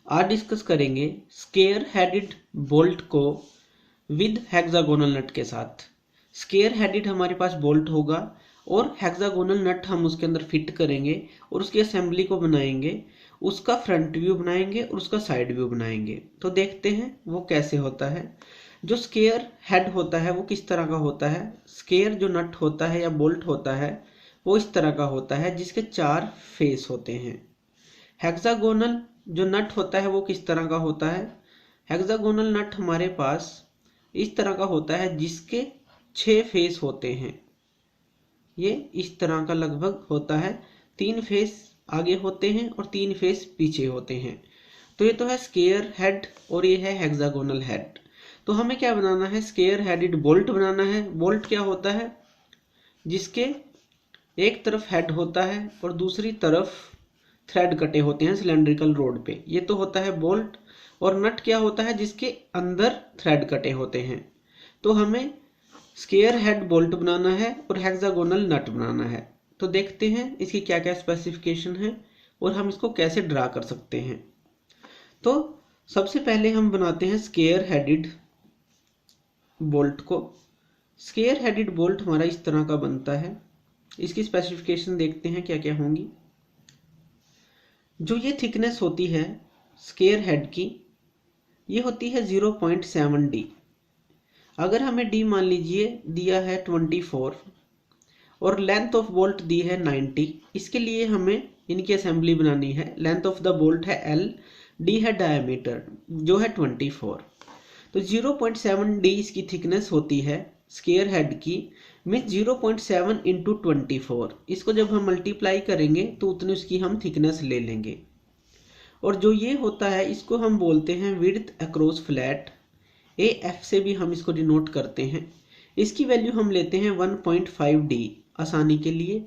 आज डिस्कस करेंगे square headed bolt को विद हेक्सागोनल नट के साथ। स्क्वायर हेडेड हमारे पास बोल्ट होगा और हेक्सागोनल नट हम उसके अंदर फिट करेंगे और उसकी असेंबली को बनाएंगे, उसका फ्रंट व्यू बनाएंगे और उसका साइड व्यू बनाएंगे। तो देखते हैं वो कैसे होता है। जो स्क्वायर हेड होता है वो किस तरह का होता है। स्क्वायर जो नट होता है या बोल्ट होता है वो इस तरह का होता है जिसके 4 फेस होते हैं। हेक्सागोनल जो नट होता है वो किस तरह का होता है। हेक्सागोनल नट हमारे पास इस तरह का होता है जिसके 6 फेस होते हैं। ये इस तरह का लगभग होता है, 3 फेस आगे होते हैं और 3 फेस पीछे होते हैं। तो ये तो है स्क्वायर हेड और ये है हेक्सागोनल हेड। तो हमें क्या बनाना है, स्क्वायर हेडेड बोल्ट बनाना है। बोल्ट क्या होता है, जिसके एक तरफ हेड होता है और दूसरी तरफ थ्रेड कटे होते हैं सिलेंड्रिकल रोड पे, ये तो होता है बोल्ट। और नट क्या होता है, जिसके अंदर थ्रेड कटे होते हैं। तो हमें स्क्वायर हेड बोल्ट बनाना है और हेक्सागोनल नट बनाना है। तो देखते हैं इसकी क्या क्या स्पेसिफिकेशन है और हम इसको कैसे ड्रा कर सकते हैं। तो सबसे पहले हम बनाते हैं स्क्वायर हेडेड बोल्ट को। स्क्वायर हेडेड बोल्ट हमारा इस तरह का बनता है। इसकी स्पेसिफिकेशन देखते हैं क्या क्या होंगी। जो ये थिकनेस होती है स्क्वायर हेड की, ये होती है 0.7 डी। अगर हमें डी मान लीजिए दिया है 24 और लेंथ ऑफ बोल्ट दी है 90, इसके लिए हमें इनकी असेंबली बनानी है। लेंथ ऑफ द बोल्ट है L, डी है डायमीटर जो है 24। तो 0.7 डी इसकी थिकनेस होती है स्क्वायर हेड की, मीन्स 0.7 इंटू 24। इसको जब हम मल्टीप्लाई करेंगे तो उतनी उसकी हम थिकनेस ले लेंगे। और जो ये होता है इसको हम बोलते हैं विड्थ अक्रॉस फ्लैट, AF से भी हम इसको डिनोट करते हैं। इसकी वैल्यू हम लेते हैं 1.5 डी आसानी के लिए।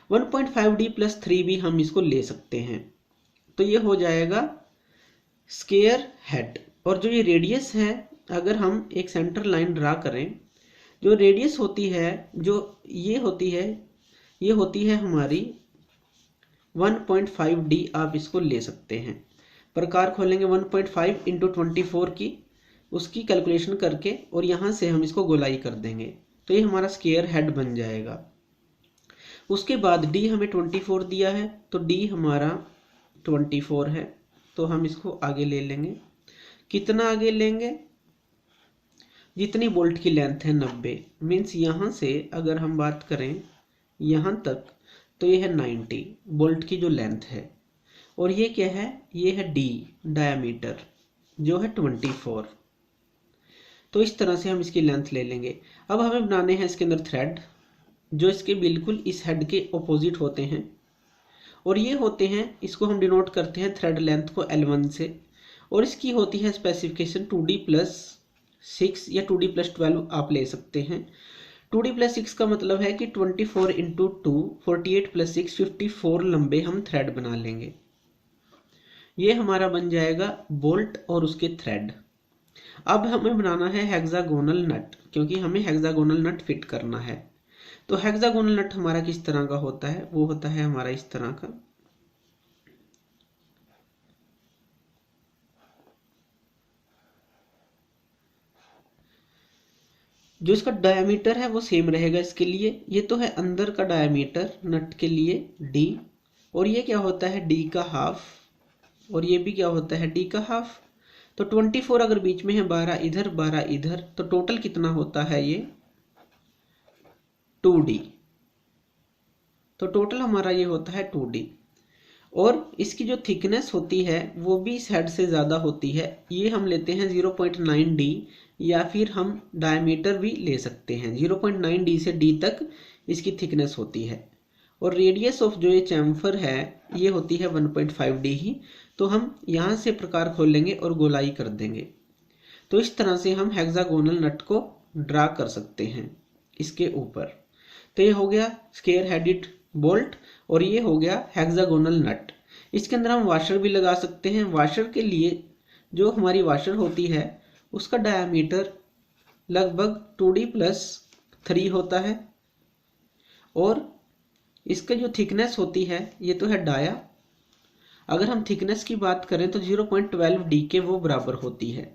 1.5 डी प्लस 3 भी हम इसको ले सकते हैं। तो ये हो जाएगा स्क्वायर हेड। और जो ये रेडियस है, अगर हम एक सेंटर लाइन ड्रा करें, जो रेडियस होती है जो ये होती है हमारी 1.5 डी। आप इसको ले सकते हैं। प्रकार खोलेंगे 1.5 इंटू 24 की, उसकी कैलकुलेशन करके और यहाँ से हम इसको गोलाई कर देंगे। तो ये हमारा स्क्वायर हेड बन जाएगा। उसके बाद डी हमें 24 दिया है, तो डी हमारा 24 है। तो हम इसको आगे ले लेंगे। कितना आगे लेंगे, जितनी बोल्ट की लेंथ है 90, मीन्स यहाँ से अगर हम बात करें यहाँ तक, तो ये है 90 बोल्ट की जो लेंथ है। और ये क्या है, ये है डी डायमीटर जो है 24। तो इस तरह से हम इसकी लेंथ ले लेंगे। अब हमें बनाने हैं इसके अंदर थ्रेड, जो इसके बिल्कुल इस हेड के ऑपोजिट होते हैं। और ये होते हैं, इसको हम डिनोट करते हैं थ्रेड लेंथ को L1 से। और इसकी होती है स्पेसिफिकेशन 2D+6 या 2D+12 आप ले सकते हैं। 2D+6 का मतलब है कि 24 इंटू 2 48 + 6 54 लंबे हम थ्रेड बना लेंगे। ये हमारा बन जाएगा बोल्ट और उसके थ्रेड। अब हमें बनाना है हेक्सागोनल नट, क्योंकि हमें हेक्सागोनल नट फिट करना है। तो हेक्सागोनल नट हमारा किस तरह का होता है, वो होता है हमारा इस तरह का। जो इसका डायमीटर है वो सेम रहेगा इसके लिए। ये तो है अंदर का डायमीटर नट के लिए D, और ये क्या होता है D का हाफ, और ये भी क्या होता है D का हाफ। तो 24 अगर बीच में है, 12 इधर 12 इधर, तो टोटल कितना होता है ये 2D। तो टोटल हमारा ये होता है 2D। और इसकी जो थिकनेस होती है वो भी इस हेड से ज़्यादा होती है। ये हम लेते हैं 0.9 डी, या फिर हम डायमीटर भी ले सकते हैं। 0.9 डी से डी तक इसकी थिकनेस होती है। और रेडियस ऑफ जो ये चैम्फर है ये होती है 1.5 डी ही। तो हम यहाँ से प्रकार खोल लेंगे और गोलाई कर देंगे। तो इस तरह से हम हेक्सागोनल नट को ड्रा कर सकते हैं इसके ऊपर। तो ये हो गया स्क्वायर हेडेड बोल्ट और ये हो गया हेक्सागोनल नट। इसके अंदर हम वाशर भी लगा सकते हैं। वाशर के लिए जो हमारी वाशर होती है उसका डायमीटर लगभग 2D+3 होता है। और इसका जो थिकनेस होती है ये तो है डाया, अगर हम थिकनेस की बात करें तो 0.12D के वो बराबर होती है।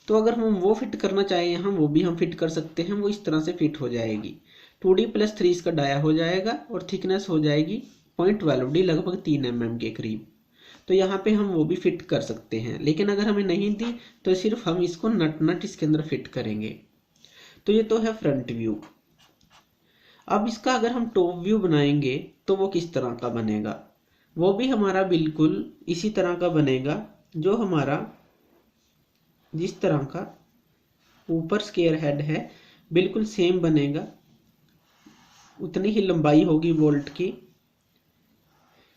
तो अगर हम वो फिट करना चाहें यहाँ, वो भी हम फिट कर सकते हैं, वो इस तरह से फिट हो जाएगी। 2D + 3 इसका डाया हो जाएगा और थिकनेस हो जाएगी 0.12D, लगभग 3 mm के करीब। तो यहाँ पे हम वो भी फिट कर सकते हैं, लेकिन अगर हमें नहीं दी तो सिर्फ हम इसको नट इसके अंदर फिट करेंगे। तो ये तो है फ्रंट व्यू। अब इसका अगर हम टॉप व्यू बनाएंगे तो वो किस तरह का बनेगा, वो भी हमारा बिल्कुल इसी तरह का बनेगा, जो हमारा जिस तरह का ऊपर स्क्वायर हेड है बिल्कुल सेम बनेगा। उतनी ही लंबाई होगी बोल्ट की,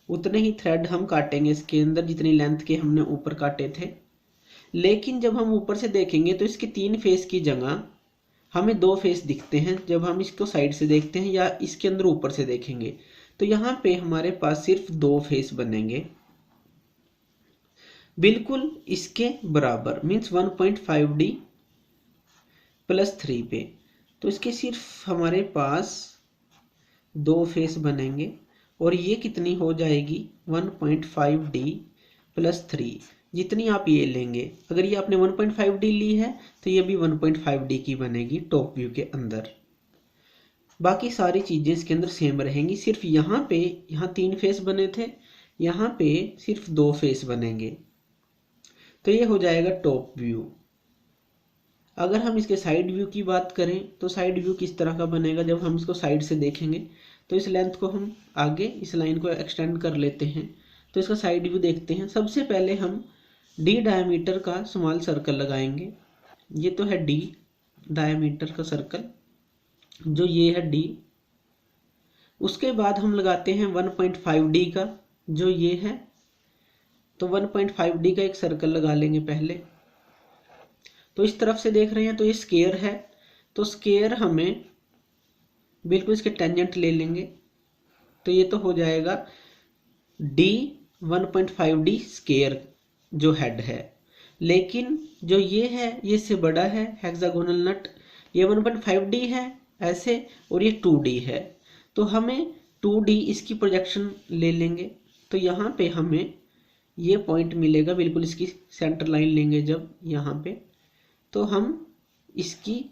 उतने ही थ्रेड हम काटेंगे इसके अंदर जितनी लेंथ के हमने ऊपर काटे थे। लेकिन जब हम ऊपर से देखेंगे तो इसके 3 फेस की जगह हमें 2 फेस दिखते हैं। जब हम इसको साइड से देखते हैं या इसके अंदर ऊपर से देखेंगे तो यहाँ पे हमारे पास सिर्फ 2 फेस बनेंगे, बिल्कुल इसके बराबर, मीन्स 1.5D + 3 पे। तो इसके सिर्फ हमारे पास 2 फेस बनेंगे और ये कितनी हो जाएगी 1.5D + 3, जितनी आप ये लेंगे। अगर ये आपने 1.5D ली है तो ये भी 1.5D की बनेगी टॉप व्यू के अंदर। बाकी सारी चीजें इसके अंदर सेम रहेंगी, सिर्फ यहाँ पे 3 फेस बने थे, यहाँ पे सिर्फ 2 फेस बनेंगे। तो ये हो जाएगा टॉप व्यू। अगर हम इसके साइड व्यू की बात करें तो साइड व्यू किस तरह का बनेगा, जब हम इसको साइड से देखेंगे तो इस लेंथ को हम आगे इस लाइन को एक्सटेंड कर लेते हैं। तो इसका साइड व्यू देखते हैं। सबसे पहले हम D डायमीटर का स्मॉल सर्कल लगाएंगे। ये तो है D डायमीटर का सर्कल, जो ये है D। उसके बाद हम लगाते हैं 1.5D का, जो ये है। तो 1.5D का एक सर्कल लगा लेंगे पहले। तो इस तरफ से देख रहे हैं तो ये स्क्वायर है, तो स्क्वायर हमें बिल्कुल इसके टेंजेंट ले लेंगे। तो ये तो हो जाएगा D 1.5D स्क्वायर जो हेड है। लेकिन जो ये है ये इससे बड़ा है हेक्सागोनल नट, ये 1.5D है ऐसे और ये 2D है। तो हमें 2D इसकी प्रोजेक्शन ले लेंगे। तो यहाँ पे हमें ये पॉइंट मिलेगा, बिल्कुल इसकी सेंटर लाइन लेंगे जब यहाँ पे, तो हम इसकी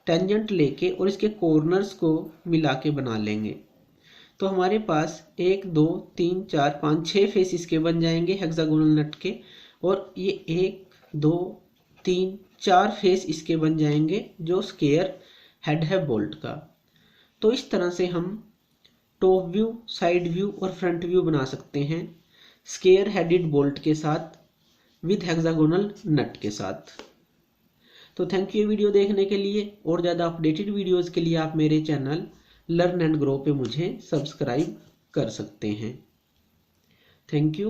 टेंजेंट लेके और इसके कॉर्नर्स को मिला के बना लेंगे। तो हमारे पास 1 2 3 4 5 6 फेस इसके बन जाएंगे हेक्सागोनल नट के, और ये 1 2 3 4 फेस इसके बन जाएंगे जो स्क्वायर हेड है बोल्ट का। तो इस तरह से हम टॉप व्यू, साइड व्यू और फ्रंट व्यू बना सकते हैं स्क्वायर हेडेड बोल्ट के साथ विद हेक्सागोनल नट के साथ। तो थैंक यू ये वीडियो देखने के लिए। और ज़्यादा अपडेटेड वीडियोस के लिए आप मेरे चैनल लर्न एंड ग्रो पे मुझे सब्सक्राइब कर सकते हैं। Thank you.